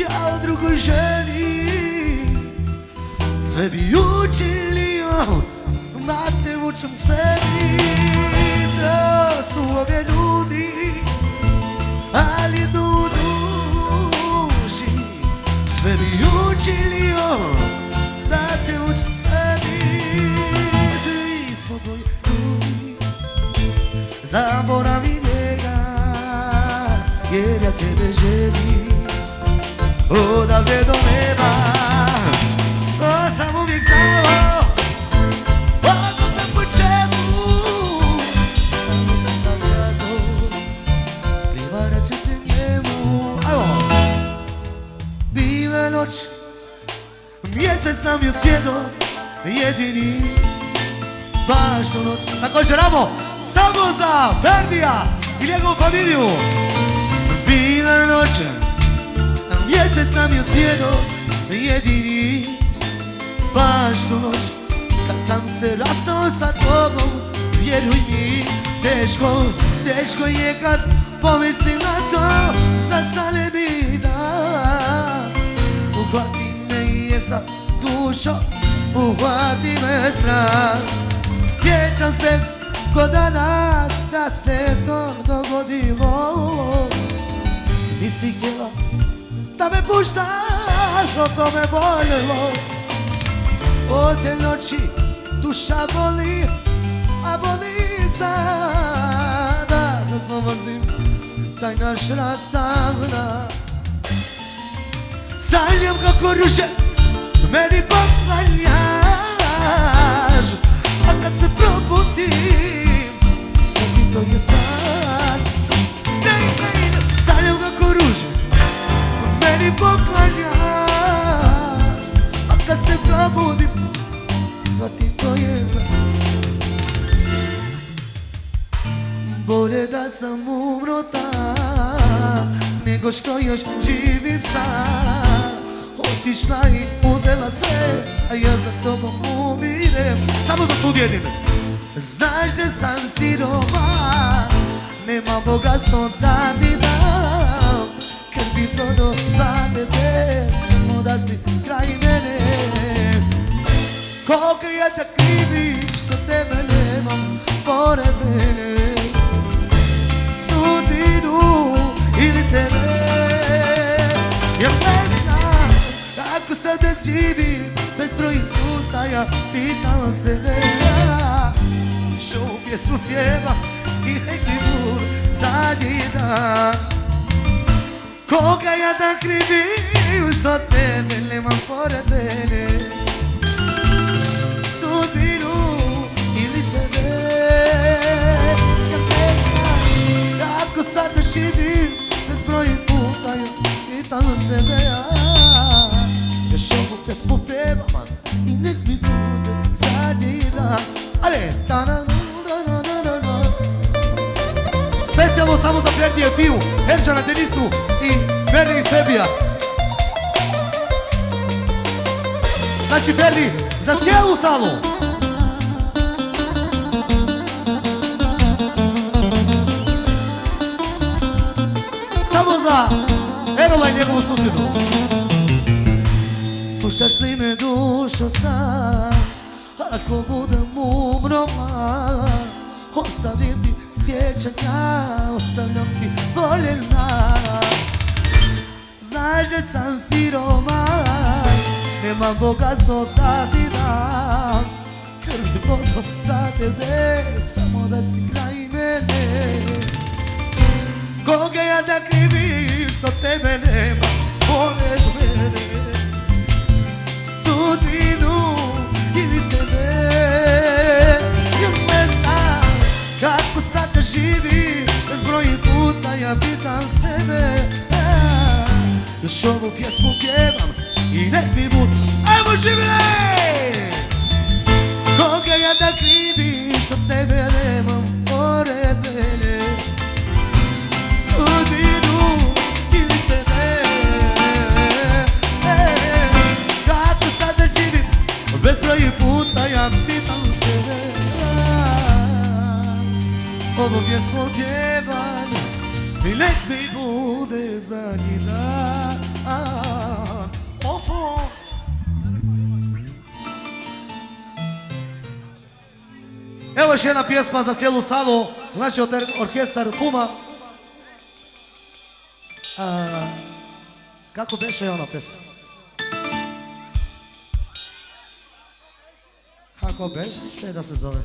ja o drugoj ženi sve bi učinio, da te vučem sebi. To su ove ljudi, ali jednu u duši sve bi učinio, da te vučem sebi. Ti smo tvoji ljudi, zaboravi njega, jer ja tebe želim odavde do neba. To sam uvijek znao, odmah na početku, tako da znam, privarat ću te njemu. Ajmo! Bila noć, mjesec nam je svjedok jedini, baš tu noć. Također ramo, samo za Ferdija i njegovu familiju. Bila noć, mjesec nam je svjedok jedini, baš tu noć kad sam se rastao sa tobom. Vjeruj mi, teško je kad pomislim na to. Zastane mi da uhvati me je za dušo, uhvati me strah. Sjećam se ko danas da se to dogodilo. Nisi htjela da me puštaš, o to me boljelo. Od te noći duša boli, a boli sada dok pomrzim taj naš rastavna. Sanjam kako ruže meni poklanjaš, a kad se probudim sve mi to je sad. Sanjam kako ruže meni poklanjaš, a kad se probudim shvatim to je zla. Bolje da sam umro tam, nego što još živim sam. Otišla i uzela sve, a ja za tobom umirem. Samo za sud jedine. Znaš da sam siroma, nema bogatstvo da ti dam. Kad bi prodao za tebe, samo da si kraj mene. Koliko ja te krivim što tebe nemam pored mene. Sudbinu ili tebe, jer ne znam kako sad da živim. Bezbroj puta ja pitam sebe, što u pjesmu pjevam i neki put zadnji dan. Koga ja da krivim što tebe nemam pored mene. Sudbinu ili tebe, jer ne znam kako sad da živim. Bezbroj puta ja pitam sebe, još ovu pjesmu pjevam i nek mi bude zadnji dan. Ale, specijalno samo za Ferdija Tiju, Erčana Denisu i Ferdi iz Sebija. Znači Ferdi, za cijelu salu. Samo za Erola i njegovu susjedu. Slušaš li me dušo sad, ako budem umro mlad, ostavim ti sjećanja, ostavljam ti voljena. Znaš da sam siroman, nemam bogatstvo da ti dam. Krvi vodo za tebe, samo da si kraj mene. Koga ja da krivim što tebe nema pored mene. Sudbinu ili tebe, jer ne znam kako sad da živim. Bezbroj puta ja pitam sebe, još ovu pjesmu pjevam i nek mi bude. Ajmo živjeli! Koga ja da krivim što tebe nemam pored mene. Sudbinu ili tebe, kako sad da živim. Bezbroj puta ja pitam sebe, ovu pjesmu pjevam i nek mi bude zadnji dan. Evo još jedna pjesma za cijelu salu, znači orkestar Puma. Kako beše ona pjesma? Kako beše da se zove?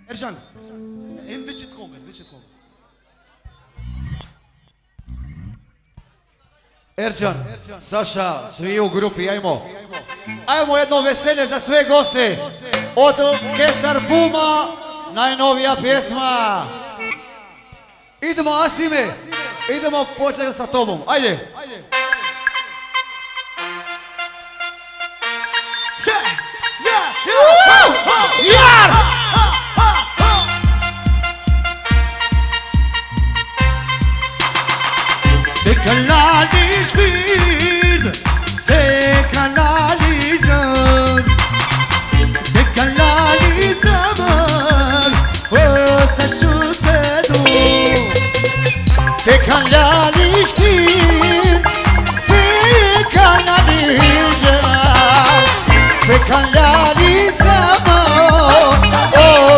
Ercan, većet koga, Ercan, Saša, svi u grupi, ajmo jedno veselje za sve goste. Od orkestar Puma, najnovija pjesma. Idemo Asime, idemo početi sa tobom, ajde. Jar! Tekalali spirit, tekalali can, tekalali zaman, o sa şutedu. Tekalali spirit, tekalali can, tekalali zaman, o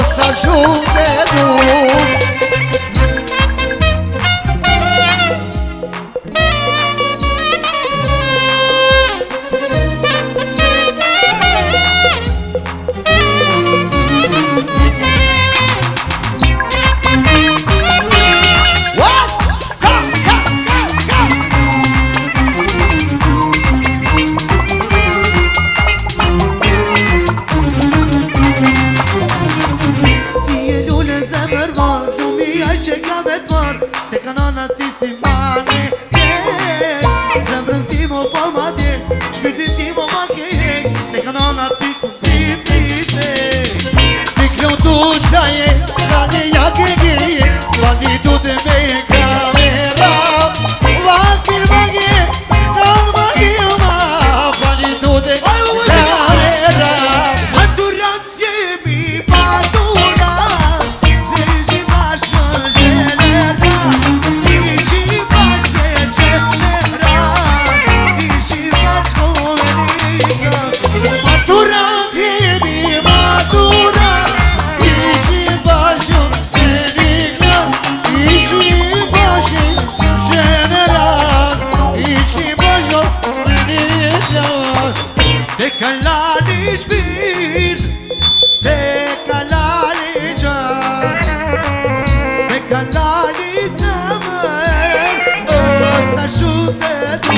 sa şutedu.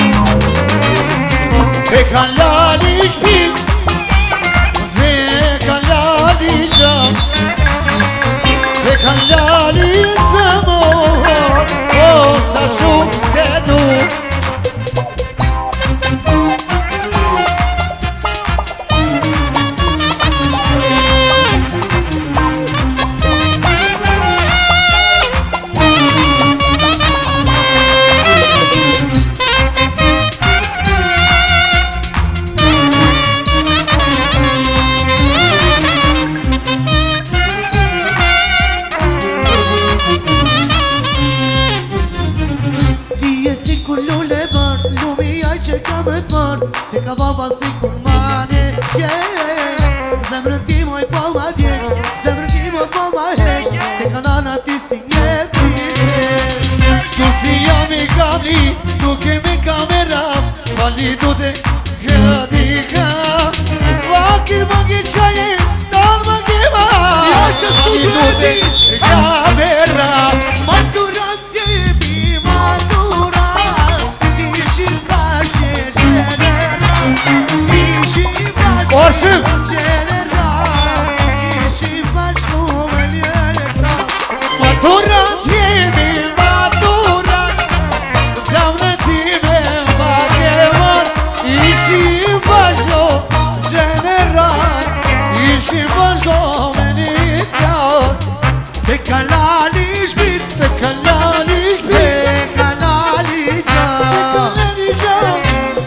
Tekalali spirit, tekalali can, tekalali zaman, o sa şutedu. Te ka baba si kur mane, zemrën ti moj po ma dje, zemrën ti moj po ma hek, te ka nana ti si një pite. Tu si jam I kamli, tu kemi kamera, vali du te gradika. Vakir mangi qaje, dan mangi ma, vali du te kamera. Maturant jemi maturant, ishim bashkë general, ishim bashkë Orsim! general, ishim bashkë me ljeta. Maturant jemi maturant, damne time vakeman, ishim bashko general, ishim bashko me një kjaur. Tekalali shpirt, Tekalali shpirt, tekalali can, tekalali can,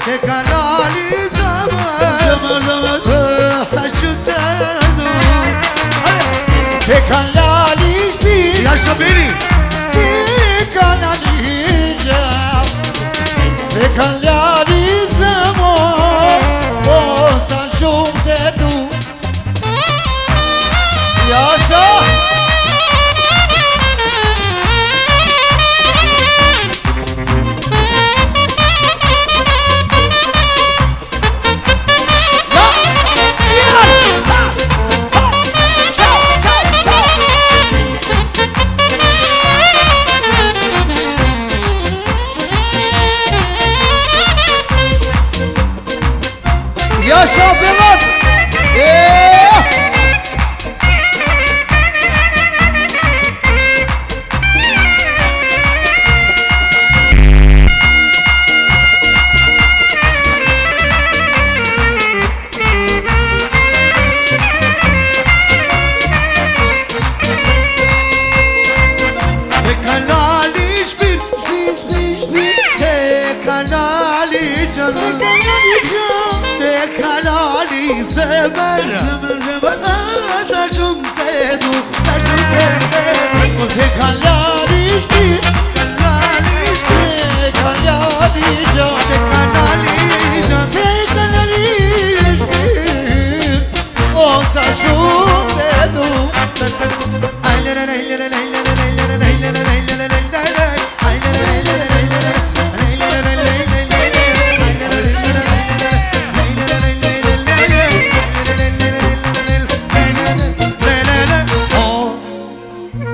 tekalali zaman, zaman zaman. sa qytetu. Așa, Beni! Te canaliza, te canaliză-mă, o să ajung de tu. E așa? E așa, Belat! Te canali șpir, șpir, șpir, șpir. Te canali canım. Te canali zemer. Să ajung te duc, să ajung te duc. Te canaliza, Canali, te canaliza, te canali canım. te canaliza, o să ajung de tu.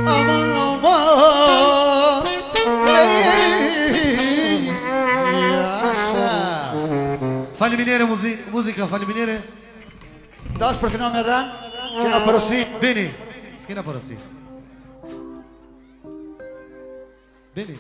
Aman aman, e așa. Faliminere, muzica, faliminere. Dați perché non mi ran, che non părăsit. Bine, schina părăsi. Bine.